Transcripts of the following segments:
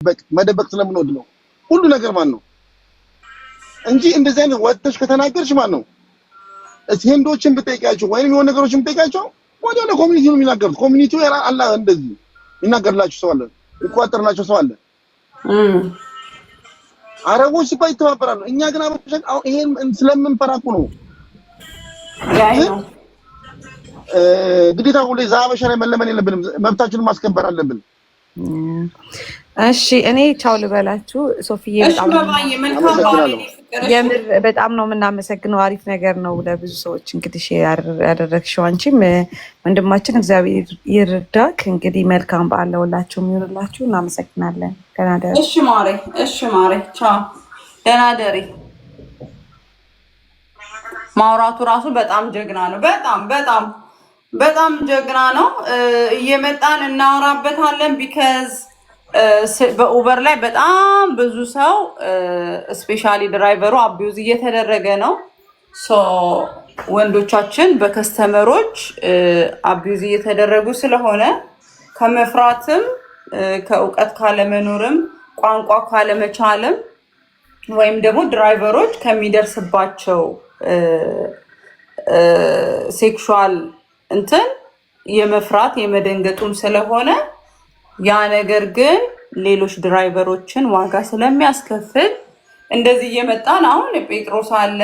መደበቅ ስለምንወድ ነው ሁሉ ነገር ማን ነው እንጂ እንደዚህ አይነት ወጥተሽ ከተናገርሽ ማን ነው ህንዶችን ብትጠይቃቸው ወይንም የሆነ ነገሮችን ብትጠይቃቸው ወዲያው ኮሚኒቲ ነው የሚናገሩት ኮሚኒቲው አላ እንደዚህ ይናገርላችሁ ሰው አለ ይቆጣጠርላችሁ ሰው አለ አረቦች ሲባል ይተባበራሉ እኛ ግን አበሻን ይሄን ስለምንፈራቁ ነው ግዴታ ሁሌ ዛበሻ ላይ መለመን የለብንም መብታችንን ማስከበር አለብን እሺ እኔ ቻው ልበላችሁ ሶፊዬ በጣም ነው የምናመሰግነው አሪፍ ነገር ነው ለብዙ ሰዎች እንግዲህ ያደረግሽው አንቺም ወንድማችን እግዚአብሔር ይርዳክ እንግዲህ መልካም በዓል ለሁላችሁም ይሁንላችሁ እናመሰግናለን ደህና ደሪ እሺ ማሬ ቻው ደህና ደሪ ማውራቱ ራሱ በጣም ጀግና ነው በጣም ጀግና ነው እየመጣን እናወራበታለን ቢካዝ በኡበር ላይ በጣም ብዙ ሰው ስፔሻሊ ድራይቨሩ አቢዩዝ እየተደረገ ነው ሶ ወንዶቻችን በከስተመሮች አቢዩዝ እየተደረጉ ስለሆነ ከመፍራትም ከእውቀት ካለመኖርም ቋንቋ ካለመቻልም ወይም ደግሞ ድራይቨሮች ከሚደርስባቸው ሴክሹዋል እንትን የመፍራት የመደንገጡም ስለሆነ ያ ነገር ግን ሌሎች ድራይቨሮችን ዋጋ ስለሚያስከፍል እንደዚህ እየመጣን አሁን ጴጥሮስ አለ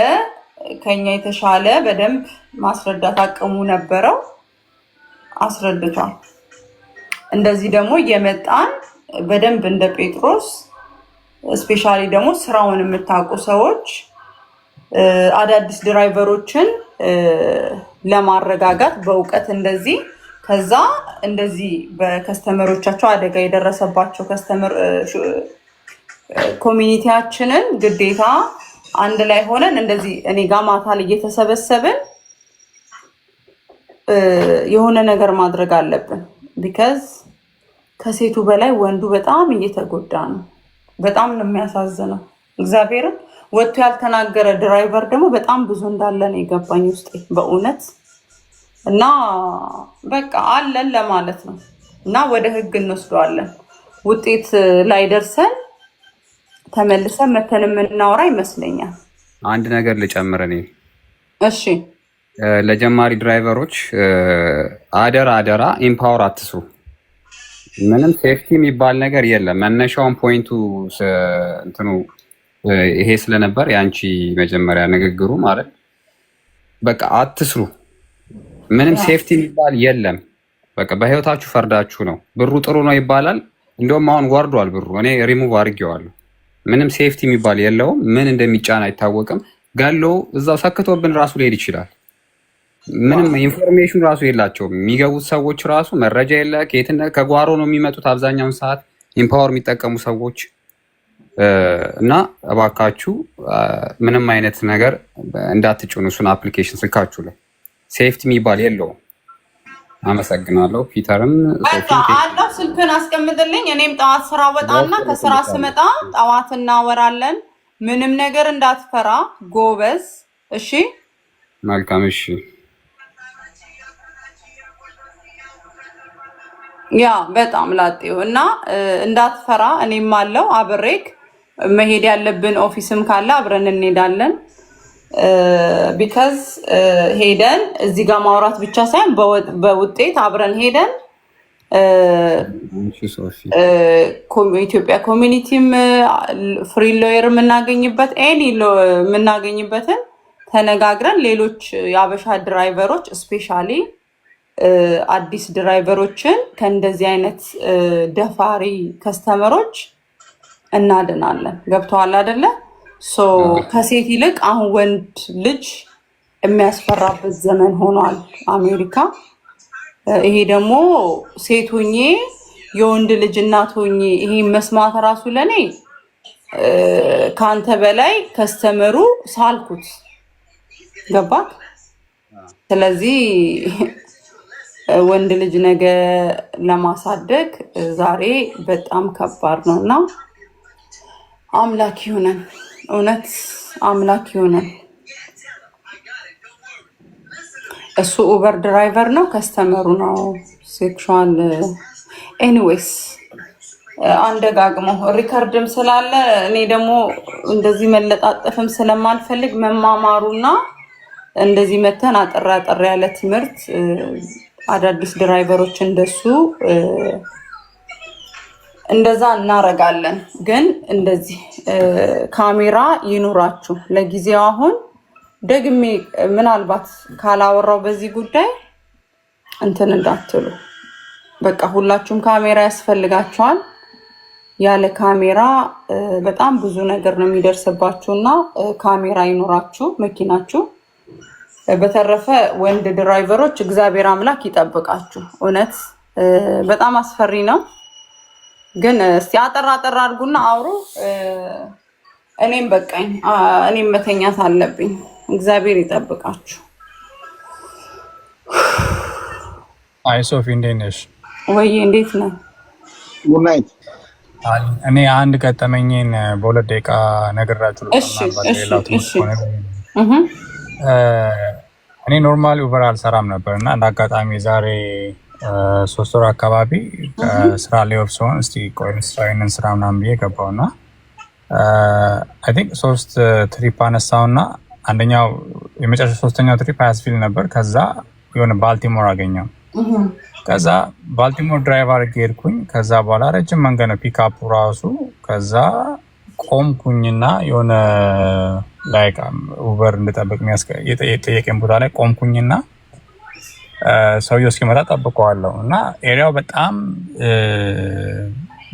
ከኛ የተሻለ በደንብ ማስረዳት አቅሙ ነበረው አስረድቷል እንደዚህ ደግሞ እየመጣን በደንብ እንደ ጴጥሮስ ስፔሻሊ ደግሞ ስራውን የምታውቁ ሰዎች አዳዲስ ድራይቨሮችን ለማረጋጋት በእውቀት እንደዚህ ከዛ እንደዚህ በከስተመሮቻቸው አደጋ የደረሰባቸው ከስተመር ኮሚኒቲያችንን ግዴታ አንድ ላይ ሆነን እንደዚህ እኔ ጋር ማታ ላይ እየተሰበሰብን የሆነ ነገር ማድረግ አለብን ቢካዝ ከሴቱ በላይ ወንዱ በጣም እየተጎዳ ነው በጣም ነው የሚያሳዝነው እግዚአብሔርን ወጥቶ ያልተናገረ ድራይቨር ደግሞ በጣም ብዙ እንዳለ ነው የገባኝ ውስጤ በእውነት እና በቃ አለን ለማለት ነው እና ወደ ህግ እንወስደዋለን ውጤት ላይ ደርሰን ተመልሰን መተን የምናወራ ይመስለኛል አንድ ነገር ልጨምር እኔ እሺ ለጀማሪ ድራይቨሮች አደራ ኢምፓወር አትስሩ ምንም ሴፍቲ የሚባል ነገር የለም መነሻውን ፖይንቱ እንትኑ ይሄ ስለነበር ያንቺ መጀመሪያ ንግግሩ ማለት በቃ አትስሩ ምንም ሴፍቲ የሚባል የለም በቃ በህይወታችሁ ፈርዳችሁ ነው ብሩ ጥሩ ነው ይባላል እንደውም አሁን ወርዷል ብሩ እኔ ሪሙቭ አድርጌዋለሁ ምንም ሴፍቲ የሚባል የለውም ምን እንደሚጫን አይታወቅም ጋሎ እዛው ሰክቶብን ራሱ ሊሄድ ይችላል ምንም ኢንፎርሜሽን ራሱ የላቸውም የሚገቡት ሰዎች ራሱ መረጃ የለ ከጓሮ ነው የሚመጡት አብዛኛውን ሰዓት ኢምፓወር የሚጠቀሙ ሰዎች እና እባካችሁ ምንም አይነት ነገር እንዳትጭኑ እሱን አፕሊኬሽን ስልካችሁ ላይ ሴፍቲ የሚባል የለውም አመሰግናለሁ ፒተርም አላህ ስልክን አስቀምጥልኝ እኔም ጠዋት ስራ ወጣና ከስራ ስመጣ ጠዋት እናወራለን ምንም ነገር እንዳትፈራ ጎበዝ እሺ መልካም እሺ ያ በጣም ላጤው እና እንዳትፈራ እኔም አለው አብሬክ መሄድ ያለብን ኦፊስም ካለ አብረን እንሄዳለን ቢካዝ ሄደን እዚህ ጋር ማውራት ብቻ ሳይሆን በውጤት አብረን ሄደን ኢትዮጵያ ኮሚኒቲም ፍሪ ሎየር የምናገኝበት የምናገኝበትን ተነጋግረን ሌሎች የአበሻ ድራይቨሮች ስፔሻሊ አዲስ ድራይቨሮችን ከእንደዚህ አይነት ደፋሪ ከስተመሮች እናድናለን ገብተዋል አይደለ ሶ ከሴት ይልቅ አሁን ወንድ ልጅ የሚያስፈራበት ዘመን ሆኗል አሜሪካ ይሄ ደግሞ ሴት ሆኜ የወንድ ልጅ እናት ሆኜ ይሄ መስማት ራሱ ለኔ ካንተ በላይ ከስተመሩ ሳልኩት ገባክ ስለዚህ ወንድ ልጅ ነገ ለማሳደግ ዛሬ በጣም ከባድ ነውና አምላክ ይሁነን እውነት አምላክ ይሁነን እሱ ኡበር ድራይቨር ነው ከስተመሩ ነው ሴክሹዋል ኤኒዌይስ አንደጋግሞ ሪከርድም ስላለ እኔ ደግሞ እንደዚህ መለጣጠፍም ስለማልፈልግ መማማሩና እንደዚህ መተን አጠር ያለ ትምህርት አዳዲስ ድራይቨሮች እንደዛ እናረጋለን። ግን እንደዚህ ካሜራ ይኑራችሁ። ለጊዜው አሁን ደግሜ ምናልባት ካላወራው በዚህ ጉዳይ እንትን እንዳትሉ። በቃ ሁላችሁም ካሜራ ያስፈልጋችኋል። ያለ ካሜራ በጣም ብዙ ነገር ነው የሚደርስባችሁና ካሜራ ይኑራችሁ መኪናችሁ። በተረፈ ወንድ ድራይቨሮች እግዚአብሔር አምላክ ይጠብቃችሁ። እውነት በጣም አስፈሪ ነው። ግን እስቲ አጠር አድርጉና አውሩ። እኔም በቃኝ፣ እኔም መተኛት አለብኝ። እግዚአብሔር ይጠብቃችሁ። አይ ሶፊ እንዴት ነሽ? ወይ እንዴት ነህ? ጉድ ናይት። እኔ አንድ ገጠመኝን በ2 ደቂቃ ነግራችሁ እኔ ኖርማሊ ኡበር አልሰራም ነበር እና እንደ አጋጣሚ ዛሬ 3 ወር አካባቢ ከስራ ሌኦፍ ሲሆን እስቲ ቆይ ስራዬን ስራ ምናምን ብዬ ገባውና አይ ቲንክ 3 ትሪፕ አነሳውና አንደኛው የመጨረሻ 3ኛው ትሪፕ ሃያስቪል ነበር። ከዛ የሆነ ባልቲሞር አገኘው። ከዛ ባልቲሞር ድራይቭ አድርጌ ሄድኩኝ። ከዛ በኋላ ረጅም መንገድ ነው ፒክአፑ ራሱ። ከዛ ቆምኩኝና የሆነ ላይክ ኡበር እንድጠብቅ የጠየቀኝ ቦታ ላይ ቆምኩኝና ሰውየው እስኪመጣ ጠብቀዋለሁ እና ኤሪያው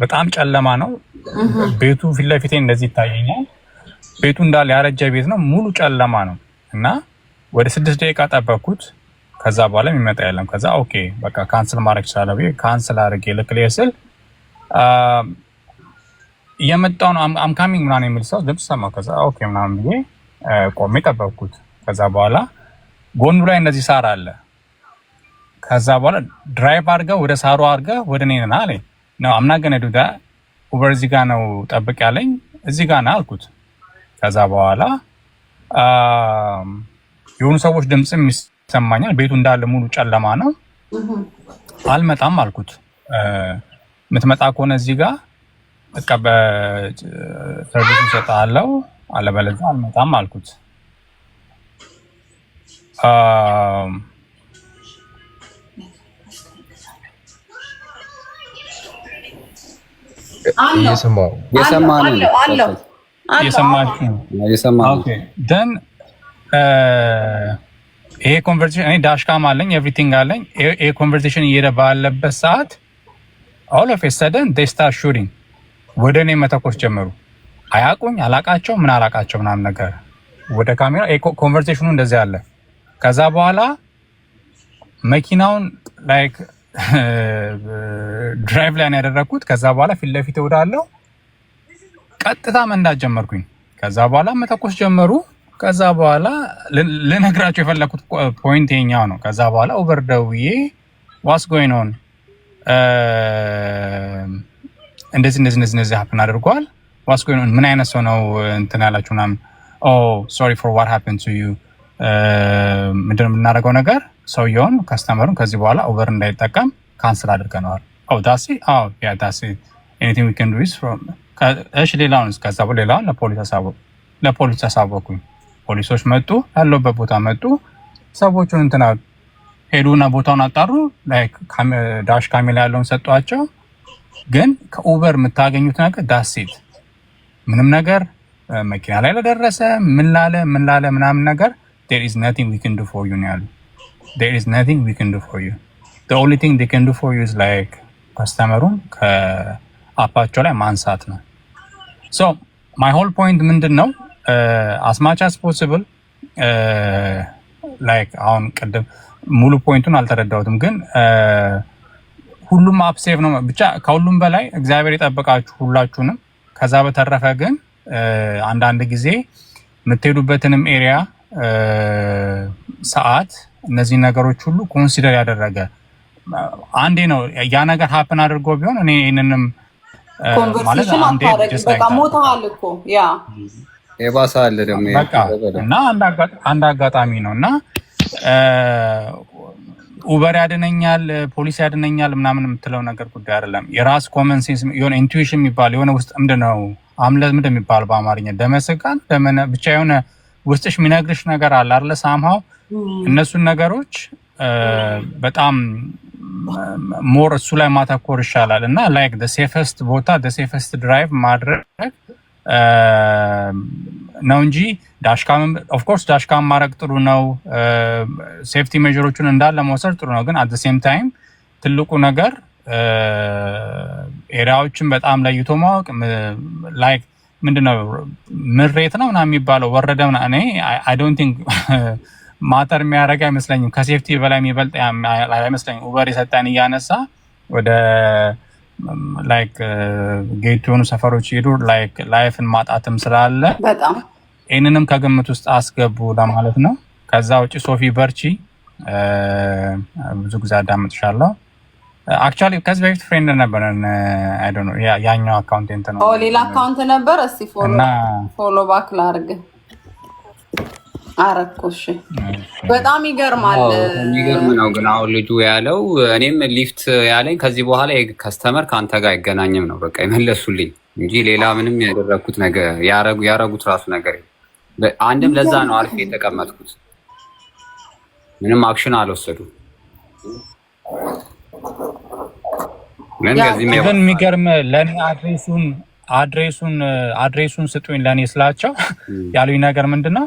በጣም ጨለማ ነው። ቤቱ ፊት ለፊቴ እንደዚህ ይታየኛል። ቤቱ እንዳለ ያረጀ ቤት ነው፣ ሙሉ ጨለማ ነው እና ወደ 6 ደቂቃ ጠበቅኩት። ከዛ በኋላ የሚመጣ የለም። ከዛ ኦኬ በቃ ካንስል ማድረግ ይችላል ብዬ ካንስል አድርጌ ልክልህ ስል እየመጣሁ ነው አም ካሚንግ ምናምን የሚል ሰው ድምፅ ሰማሁ። ከዛ ኦኬ ምናምን ብዬ ቆሜ ጠበቅኩት። ከዛ በኋላ ጎኑ ላይ እንደዚህ ሳር አለ። ከዛ በኋላ ድራይቭ አድርገህ ወደ ሳሩ አድርገህ ወደ እኔ ና አለኝ። ነው አምና ገነ ዱዳ ኡበር እዚህ ጋር ነው ጠብቅ ያለኝ፣ እዚህ ጋር ና አልኩት። ከዛ በኋላ የሆኑ ሰዎች ድምፅም ይሰማኛል። ቤቱ እንዳለ ሙሉ ጨለማ ነው። አልመጣም አልኩት። የምትመጣ ከሆነ እዚህ ጋር በቃ በሰርቪስ እሰጥሃለሁ፣ አለበለዚያ አልመጣም አልኩት። ይሄ ኮንቨርሴሽን እኔ ዳሽካም አለኝ ኤቭሪቲንግ አለኝ። ይሄ ኮንቨርሴሽን እየሄደ ባለበት ሰዓት ኦል ኦፍ ኤ ሰደን ዴይ ስታርት ሹቲንግ ወደ እኔ መተኮስ ጀመሩ። አያውቁኝ አላቃቸው ምን አላቃቸው ምናምን ነገር ወደ ካሜራ ኮንቨርሴሽኑ እንደዚህ አለ። ከዛ በኋላ መኪናውን ላይክ ድራይቭ ላይ ነው ያደረኩት። ከዛ በኋላ ፊት ለፊት ወዳለው ቀጥታ መንዳት ጀመርኩኝ። ከዛ በኋላ መተኮስ ጀመሩ። ከዛ በኋላ ልነግራቸው የፈለኩት ፖይንት የኛው ነው። ከዛ በኋላ ኡበር ደውዬ ዋትስ ጎይንግ ኦን እንደዚህ ሀፕን አድርጓል። ዋትስ ጎይንግ ኦን ምን አይነት ሰው ነው እንትን ያላችሁ ምናምን ሶሪ ፎር ዋት ሃፕን ቱ ዩ ምንድን ነው የምናደርገው ነገር ሰውየውን ከስተመሩን ከዚህ በኋላ ኡበር እንዳይጠቀም ካንስል አድርገነዋል። ዳሲ ኤኒቲንግ ዊ ካን ዱ ኢዝ ፍሮም እሺ ሌላውን ከዛ በኋላ ሌላውን ለፖሊስ አሳወቁኝ። ፖሊሶች መጡ፣ ያለበት ቦታ መጡ። ሰዎቹን እንትና ሄዱና ቦታውን አጣሩ። ላይክ ዳሽ ካሜራ ያለውን ሰጧቸው። ግን ከኡበር የምታገኙት ነገር ዳሴት ምንም ነገር መኪና ላይ ለደረሰ ምን ላለ ምናምን ነገር there is nothing we can do for you ነው። there is nothing we can do for you. the only thing they can do for you is like ከስተመሩን ከአፓቸው ላይ ማንሳት ነው። so my whole point ምንድን ነው as much as possible like አሁን ቅድም ሙሉ ፖይንቱን አልተረዳሁትም፣ ግን ሁሉም አፕ ሴቭ ነው። ብቻ ከሁሉም በላይ እግዚአብሔር ይጠብቃችሁ ሁላችሁንም። ከዛ በተረፈ ግን አንዳንድ ጊዜ የምትሄዱበትንም ኤሪያ ሰዓት እነዚህ ነገሮች ሁሉ ኮንሲደር ያደረገ አንዴ ነው ያ ነገር ሀፕን አድርጎ ቢሆን እኔ ይህንንም ማለት አንዴ በቃ ሞታል እኮ ያ የባሳለ ደግሞ እና አንድ አጋጣሚ ነው እና ኡበር ያድነኛል ፖሊስ ያድነኛል ምናምን የምትለው ነገር ጉዳይ አይደለም። የራስ ኮመን ሴንስ የሆነ ኢንቱዊሽን የሚባል የሆነ ውስጥ ምንድነው አምለት ምንድን የሚባል በአማርኛ ደመሰጋን ደመነ ብቻ የሆነ ውስጥሽ የሚነግርሽ ነገር አለ አይደለ? ሳምሃው እነሱን ነገሮች በጣም ሞር እሱ ላይ ማተኮር ይሻላል እና ላይክ the safest ቦታ the safest drive ማድረግ ነው እንጂ ዳሽካም ኦፍ ኮርስ ዳሽካም ማድረግ ጥሩ ነው። ሴፍቲ ሜዥሮቹን እንዳለ መውሰድ ጥሩ ነው። ግን አት ዘ ሴም ታይም ትልቁ ነገር ኤሪያዎችን በጣም ለይቶ ማወቅ ላይክ ምንድነው ምሬት ነው ምናምን የሚባለው ወረደ ምናምን እኔ አይ ዶንት ቲንክ ማተር የሚያደርግ አይመስለኝም። ከሴፍቲ በላይ የሚበልጥ አይመስለኝም። ኡበር የሰጠን እያነሳ ወደ ላይክ ጌት የሆኑ ሰፈሮች ሄዱ ላይክ ላይፍን ማጣትም ስላለ በጣም ይህንንም ከግምት ውስጥ አስገቡ ለማለት ነው። ከዛ ውጭ ሶፊ በርቺ፣ ብዙ ጊዜ አዳምጥሻለሁ። አክቹዋሊ ከዚህ በፊት ፍሬንድ ነበረን። አይ ዶንት ኖ ያኛው አካውንት ነው ሌላ አካውንት ነበር። እስቲ ፎሎ ባክ ላድርግ አረኩሽ። በጣም ይገርማል። የሚገርም ነው። ግን አሁን ልጁ ያለው እኔም ሊፍት ያለኝ ከዚህ በኋላ የከስተመር ከአንተ ጋር አይገናኝም ነው በቃ የመለሱልኝ እንጂ ሌላ ምንም ያደረኩት ነገር ያረጉት ራሱ ነገር አንድም ለዛ ነው አርፌ የተቀመጥኩት። ምንም አክሽን አልወሰዱም። ግን የሚገርም ለእኔ አድሬሱን ስጡኝ ለእኔ ስላቸው ያሉኝ ነገር ምንድነው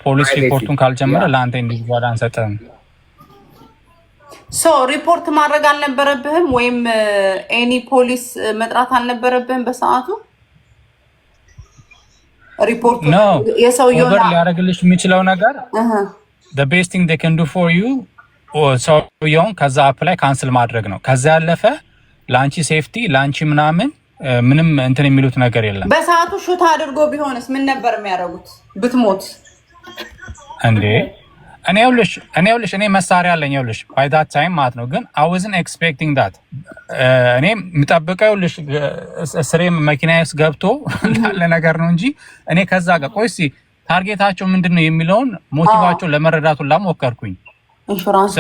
ፖሊስ ሪፖርቱን ካልጀመረ ለአንተ ኢንዲቪጁዋል አንሰጥም። ሪፖርት ማድረግ አልነበረብህም ወይም ኤኒ ፖሊስ መጥራት አልነበረብህም በሰዓቱ? ሪፖርት ነው የሰውየው ሊያደርግልሽ የሚችለው ነገር the best thing they can do for you ሰውየውን ከዛ አፕ ላይ ካንስል ማድረግ ነው። ከዛ ያለፈ ለአንቺ ሴፍቲ ለአንቺ ምንም እንትን የሚሉት ነገር የለም። በሰዓቱ ሹት አድርጎ ቢሆንስ ምን ነበር የሚያደርጉት? ብትሞት እንዴ? እኔ መሳሪያ አለኝ ይኸውልሽ by that time ማለት ነው። ግን I wasn't expecting that እኔ የምጠብቀው ይኸውልሽ ስሬም መኪና ውስጥ ገብቶ ያለ ነገር ነው እንጂ እኔ ከዛ ጋር ቆይ እስኪ ታርጌታቸው ምንድነው የሚለውን ሞቲቫቸውን ለመረዳት ሁላ ሞከርኩኝ። ኢንሹራንስ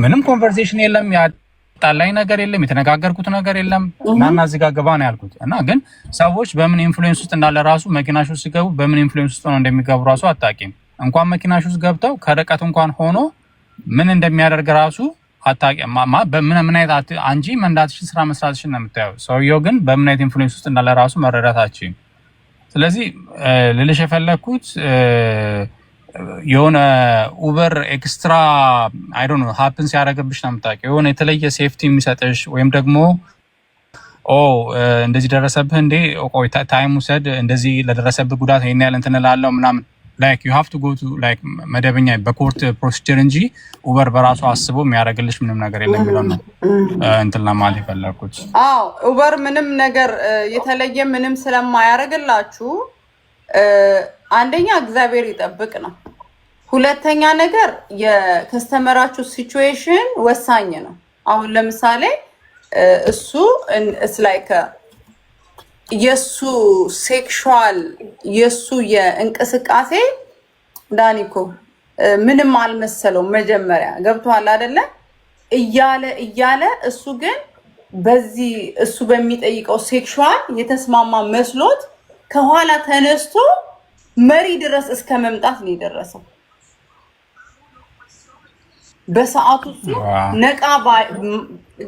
ምንም ኮንቨርሴሽን የለም፣ ያጣላኝ ነገር የለም፣ የተነጋገርኩት ነገር የለም። እናና እዚህ ጋር ገባ ነው ያልኩት። እና ግን ሰዎች በምን ኢንፍሉዌንስ ውስጥ እንዳለ ራሱ መኪናሽ ውስጥ ሲገቡ በምን ኢንፍሉዌንስ ውስጥ ነው እንደሚገቡ ራሱ አታውቂም። እንኳን መኪናሽ ውስጥ ገብተው ከርቀት እንኳን ሆኖ ምን እንደሚያደርግ ራሱ አታውቂም። በምን አይነት አንጂ መንዳትሽን ስራ መስራትሽን ነው የምታየው። ሰውየው ግን በምን አይነት ኢንፍሉዌንስ ውስጥ እንዳለ ራሱ መረዳታችን። ስለዚህ ልልሽ የፈለኩት የሆነ ኡበር ኤክስትራ አይ ዶንት ኖ ሃፕንስ ያደረገብሽ ነው የምታውቂው። የሆነ የተለየ ሴፍቲ የሚሰጥሽ ወይም ደግሞ እንደዚህ ደረሰብህ እንዴ ቆይ ታይም ውሰድ እንደዚህ ለደረሰብህ ጉዳት ይሄን ያህል እንትን እላለሁ ምናምን ላይክ ዩ ሃቭ ቱ ጎ ቱ ላይክ መደበኛ በኮርት ፕሮሲጀር እንጂ ኡበር በራሱ አስቦ የሚያደርግልሽ ምንም ነገር የለም የሚለው ነው እንትን ለማለት የፈለኩት። ኡበር ምንም ነገር የተለየ ምንም ስለማያደርግላችሁ አንደኛ እግዚአብሔር ይጠብቅ ነው። ሁለተኛ ነገር የከስተመራችሁ ሲቹዌሽን ወሳኝ ነው። አሁን ለምሳሌ እሱ ላይክ የሱ ሴክሹዋል የሱ የእንቅስቃሴ ዳኒኮ ምንም አልመሰለው መጀመሪያ ገብቷል አይደለ? እያለ እሱ ግን በዚህ እሱ በሚጠይቀው ሴክሹዋል የተስማማ መስሎት ከኋላ ተነስቶ መሪ ድረስ እስከ መምጣት ነው የደረሰው። በሰዓቱ ነቃ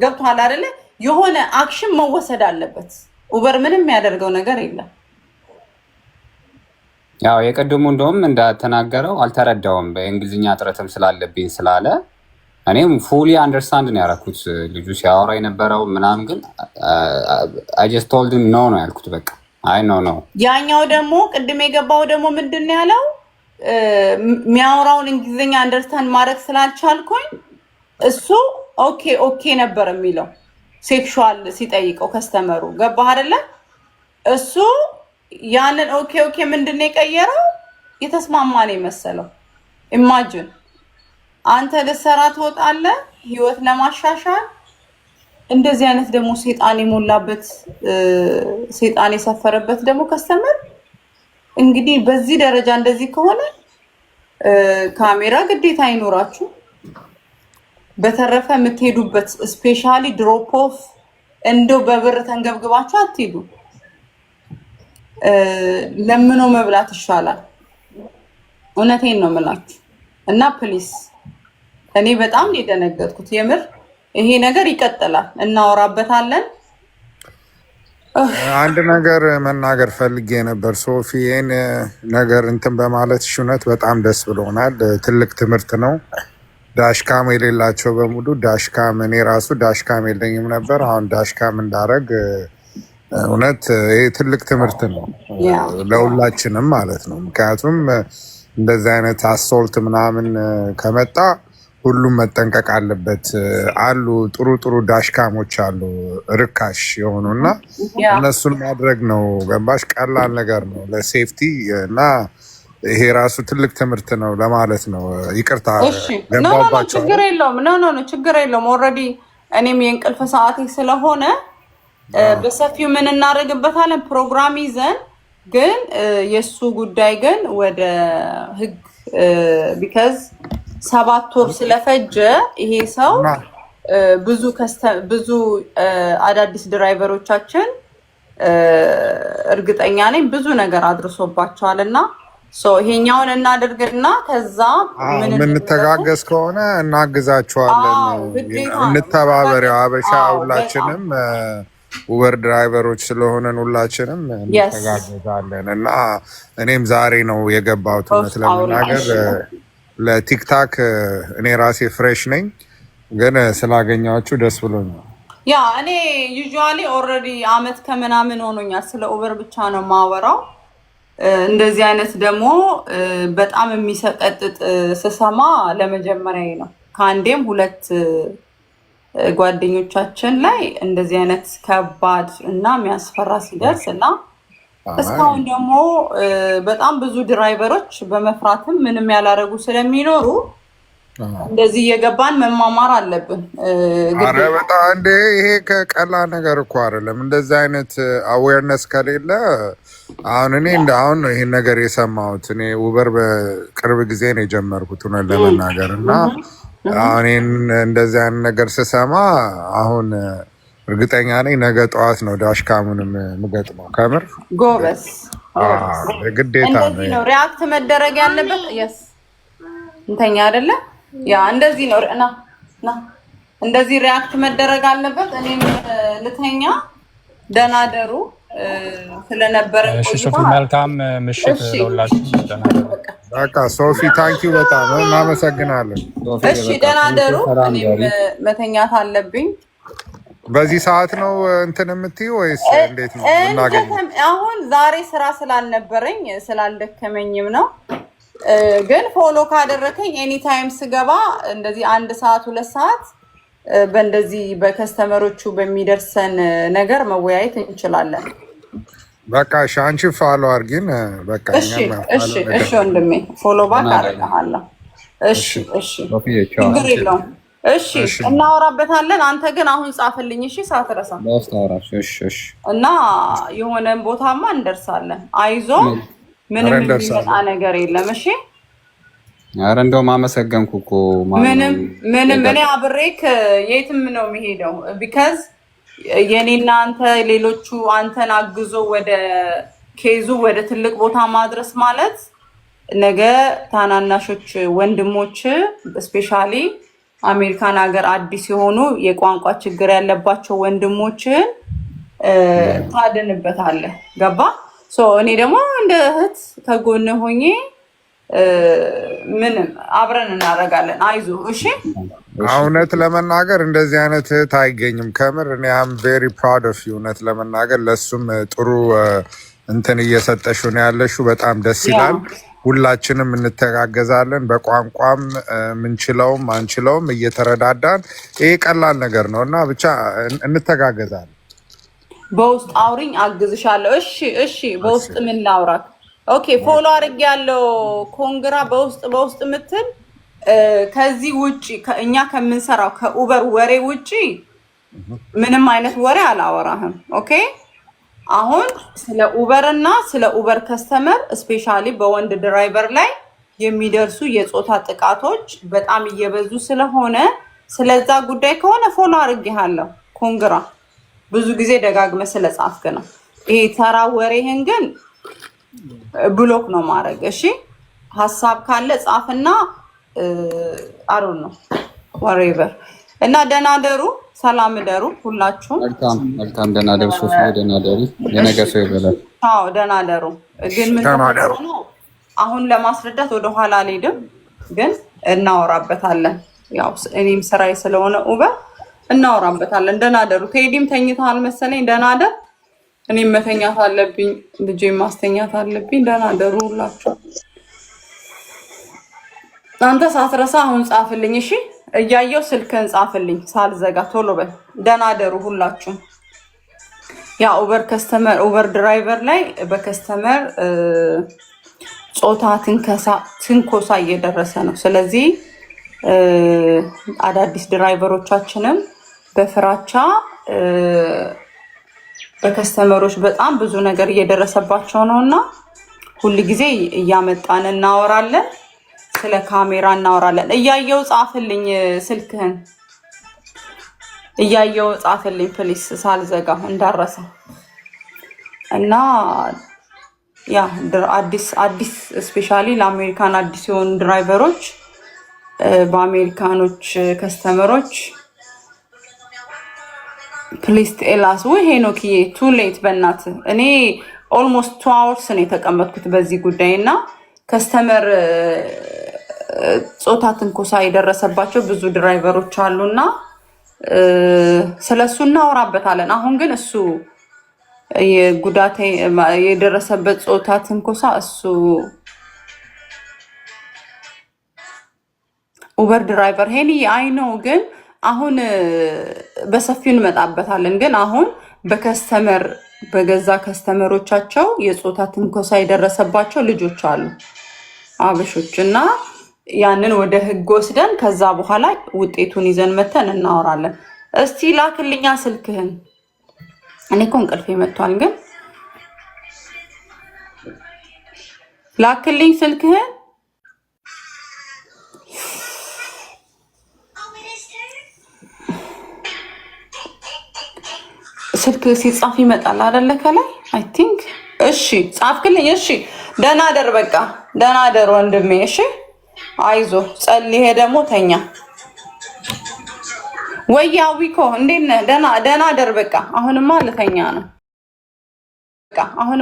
ገብቷል አይደለ? የሆነ አክሽን መወሰድ አለበት። ኡበር ምንም የሚያደርገው ነገር የለም። ያው የቀድሞ እንደውም እንዳተናገረው አልተረዳውም በእንግሊዝኛ ጥረትም ስላለብኝ ስላለ እኔም ፉሊ አንደርስታንድ ነው ያደረኩት ልጁ ሲያወራ የነበረው ምናምን። ግን አይ ጀስት ቶልድ ሂም ኖ ነው ያልኩት በቃ አይ ኖ። ያኛው ደግሞ ቅድም የገባው ደግሞ ምንድን ነው ያለው? የሚያወራውን እንግሊዝኛ አንደርስታንድ ማድረግ ስላልቻልኩኝ እሱ ኦኬ ነበር የሚለው ሴክሹዋል ሲጠይቀው ከስተመሩ ገባህ አይደለ? እሱ ያንን ኦኬ ምንድን ነው የቀየረው? የተስማማ ነው የመሰለው። ኢማጂን አንተ ልትሰራ ትወጣለህ ህይወት ለማሻሻል እንደዚህ አይነት ደግሞ ሴጣን የሞላበት ሴጣን የሰፈረበት ደግሞ ከስተመር እንግዲህ በዚህ ደረጃ እንደዚህ ከሆነ ካሜራ ግዴታ አይኖራችሁ በተረፈ የምትሄዱበት ስፔሻሊ ድሮፕ ኦፍ እንደው በብር ተንገብግባችሁ አትሄዱ። ለምኖ መብላት ይሻላል። እውነቴን ነው የምላችሁ። እና ፕሊስ እኔ በጣም የደነገጥኩት የምር ይሄ ነገር ይቀጥላል፣ እናወራበታለን። አንድ ነገር መናገር ፈልጌ ነበር ሶፊ። ይሄን ነገር እንትን በማለት እውነት በጣም ደስ ብሎናል። ትልቅ ትምህርት ነው። ዳሽካም የሌላቸው በሙሉ ዳሽካም፣ እኔ ራሱ ዳሽካም የለኝም ነበር። አሁን ዳሽካም እንዳረግ እውነት ይሄ ትልቅ ትምህርት ነው ለሁላችንም ማለት ነው። ምክንያቱም እንደዚህ አይነት አሶልት ምናምን ከመጣ ሁሉም መጠንቀቅ አለበት። አሉ ጥሩ ጥሩ ዳሽካሞች አሉ ርካሽ የሆኑና እነሱን ማድረግ ነው። ገባሽ? ቀላል ነገር ነው ለሴፍቲ እና ይሄ ራሱ ትልቅ ትምህርት ነው ለማለት ነው። ይቅርታ ገባባቸው። ችግር የለውም። ኖ ችግር የለውም። ኦልሬዲ እኔም የእንቅልፍ ሰዓቴ ስለሆነ በሰፊው ምን እናደርግበታለን ፕሮግራም ይዘን፣ ግን የእሱ ጉዳይ ግን ወደ ህግ ቢካዝ 7 ወር ስለፈጀ ይሄ ሰው ብዙ አዳዲስ ድራይቨሮቻችን እርግጠኛ ነኝ ብዙ ነገር አድርሶባቸዋል። እና ይሄኛውን እናድርግና ከዛ የምንተጋገዝ ከሆነ እናግዛቸዋለን። እንተባበሪው አበሻ ሁላችንም ኡበር ድራይቨሮች ስለሆነን ሁላችንም እንተጋገዛለን። እና እኔም ዛሬ ነው የገባሁት እውነት ለመናገር ለቲክታክ እኔ ራሴ ፍሬሽ ነኝ፣ ግን ስላገኛችሁ ደስ ብሎኛል። ያ እኔ ዩዥዋሊ ኦልሬዲ አመት ከምናምን ሆኖኛል ስለ ኡበር ብቻ ነው ማወራው። እንደዚህ አይነት ደግሞ በጣም የሚሰቀጥጥ ስሰማ ለመጀመሪያ ነው። ከአንዴም 2 ጓደኞቻችን ላይ እንደዚህ አይነት ከባድ እና የሚያስፈራ ሲደርስ እና እስካሁን ደግሞ በጣም ብዙ ድራይቨሮች በመፍራትም ምንም ያላረጉ ስለሚኖሩ እንደዚህ እየገባን መማማር አለብን። አረ በጣም እንደ ይሄ ከቀላል ነገር እኮ አይደለም። እንደዚህ አይነት አዌርነስ ከሌለ አሁን እኔ አሁን ነው ይሄን ነገር የሰማሁት። እኔ ኡበር በቅርብ ጊዜ ነው የጀመርኩት እውነት ለመናገር እና አሁን እንደዚህ አይነት ነገር ስሰማ አሁን እርግጠኛ ነኝ ነገ ጠዋት ነው ዳሽካሙንም የምገጥመው። ከምር ጎበስ ግዴታ ነው ሪአክት መደረግ ያለበት። የስ እንተኛ አይደለ? ያ እንደዚህ ነው እና እንደዚህ ሪአክት መደረግ አለበት። እኔም ልተኛ። ደህና ደሩ። ስለነበረን ሶፊ መልካም ምሽት ለሁላችሁ። በቃ ሶፊ ታንኪዩ በጣም እናመሰግናለን። እሺ ደህና ደሩ። እኔም መተኛት አለብኝ። በዚህ ሰዓት ነው እንትን የምትይው ወይስ እንዴት ነው? አሁን ዛሬ ስራ ስላልነበረኝ ስላልደከመኝም ነው። ግን ፎሎ ካደረከኝ ኤኒታይም ስገባ እንደዚህ 1 ሰዓት 2 ሰዓት በእንደዚህ በከስተመሮቹ በሚደርሰን ነገር መወያየት እንችላለን። በቃ እሺ፣ አንቺ ፎሎ አድርጊን። በቃ እሺ ወንድሜ ፎሎ ባክ አደርግሃለሁ። እሺ ችግር የለውም። እሺ እናወራበታለን። አንተ ግን አሁን ጻፍልኝ እሺ፣ ሳትረሳ እና የሆነን ቦታማ እንደርሳለን። አይዞ ምንም የሚመጣ ነገር የለም። እሺ ኧረ እንደውም አመሰገንኩ እኮ ምንም እኔ አብሬክ የትም ነው የሚሄደው። ቢካዝ የኔና አንተ ሌሎቹ አንተን አግዞ ወደ ኬዙ ወደ ትልቅ ቦታ ማድረስ ማለት ነገ ታናናሾች ወንድሞች ስፔሻሊ አሜሪካን ሀገር አዲስ የሆኑ የቋንቋ ችግር ያለባቸው ወንድሞችን ታድንበታለህ። ገባ? እኔ ደግሞ እንደ እህት ከጎን ሆኜ ምንም አብረን እናደርጋለን። አይዞ እሺ። እውነት ለመናገር እንደዚህ አይነት እህት አይገኝም። ከምር እኔ አም ቬሪ ፕራውድ ኦፍ ዩ። እውነት ለመናገር ለሱም ጥሩ እንትን እየሰጠሽ ነው ያለሽው። በጣም ደስ ይላል። ሁላችንም እንተጋገዛለን። በቋንቋም ምንችለውም አንችለውም እየተረዳዳን ይሄ ቀላል ነገር ነው እና ብቻ እንተጋገዛለን። በውስጥ አውሪኝ፣ አግዝሻለሁ። እሺ በውስጥ ምን ላውራክ? ኦኬ ፎሎ አድርጌ ያለው ኮንግራ በውስጥ ምትል ከዚህ ውጪ እኛ ከምንሰራው ከኡበር ወሬ ውጪ ምንም አይነት ወሬ አላወራህም። ኦኬ አሁን ስለ ኡበር እና ስለ ኡበር ከስተመር ስፔሻሊ በወንድ ድራይቨር ላይ የሚደርሱ የጾታ ጥቃቶች በጣም እየበዙ ስለሆነ ስለዛ ጉዳይ ከሆነ ፎሎ አድርጌሃለሁ። ኮንግራ ብዙ ጊዜ ደጋግመ ስለጻፍክ ነው። ይሄ ተራ ወሬህን ግን ብሎክ ነው ማድረግ። እሺ ሐሳብ ካለ ጻፍና አሩን ነው whatever እና ደህና ደሩ፣ ሰላም ደሩ ሁላችሁም። መልካም ደህና ደሩ። ሶፊያ ደህና ደሩ። የነገ ሰው ይበላል። አዎ ደህና ደሩ። ግን ምን ነው አሁን ለማስረዳት ወደ ኋላ አልሄድም፣ ግን እናወራበታለን። ያው እኔም ስራዬ ስለሆነ እናወራበታለን። ደህና ደሩ። ቴዲም ተኝተሃል መሰለኝ። ደህና ደር። እኔም መተኛት አለብኝ፣ ልጄም ማስተኛት አለብኝ። ደህና ደሩ ሁላችሁ። አንተ ሳትረሳ አሁን ጻፍልኝ እሺ። እያየው ስልክን ጻፍልኝ ሳልዘጋ ቶሎ በል። ደህና ደሩ ሁላችሁ። ያ ኡበር ድራይቨር ላይ በከስተመር ጾታ ትንኮሳ እየደረሰ ነው። ስለዚህ አዳዲስ ድራይቨሮቻችንም በፍራቻ በከስተመሮች በጣም ብዙ ነገር እየደረሰባቸው ነውና ሁሉ ጊዜ እያመጣን እናወራለን። ስለ ካሜራ እናወራለን። እያየው ጻፍልኝ ስልክህን፣ እያየው ጻፍልኝ ፕሊስ ሳልዘጋ እንዳረሳ እና ያ አዲስ ስፔሻሊ ለአሜሪካን አዲስ የሆኑ ድራይቨሮች በአሜሪካኖች ከስተመሮች ፕሊስ ቴላስ ወይ ሄኖክዬ ቱ ሌት በእናት እኔ ኦልሞስት 2 hours ነው የተቀመጥኩት በዚህ ጉዳይና ከስተመር ጾታ ትንኮሳ የደረሰባቸው ብዙ ድራይቨሮች አሉና ስለሱ እናወራበታለን። አሁን ግን እሱ የጉዳት የደረሰበት ጾታ ትንኮሳ እሱ ኡበር ድራይቨር ሄኒ አይ ነው። ግን አሁን በሰፊው እንመጣበታለን። ግን አሁን በከስተመር በገዛ ከስተመሮቻቸው የጾታ ትንኮሳ የደረሰባቸው ልጆች አሉ አበሾች እና ያንን ወደ ህግ ወስደን ከዛ በኋላ ውጤቱን ይዘን መተን እናወራለን። እስቲ ላክልኛ ስልክህን። እኔ እኮ እንቅልፌ መጥቷል፣ ግን ላክልኝ ስልክህን። ስልክ ሲጻፍ ይመጣል አይደለ? ከላይ አይ ቲንክ። እሺ ጻፍክልኝ። እሺ ደህና ደር፣ በቃ ደህና ደር ወንድሜ። እሺ አይዞ ጸልይ። ደግሞ ተኛ ወያዊኮ እንዴት ነህ? ደህና ደር። በቃ አሁንማ ልተኛ ነው። በቃ አሁን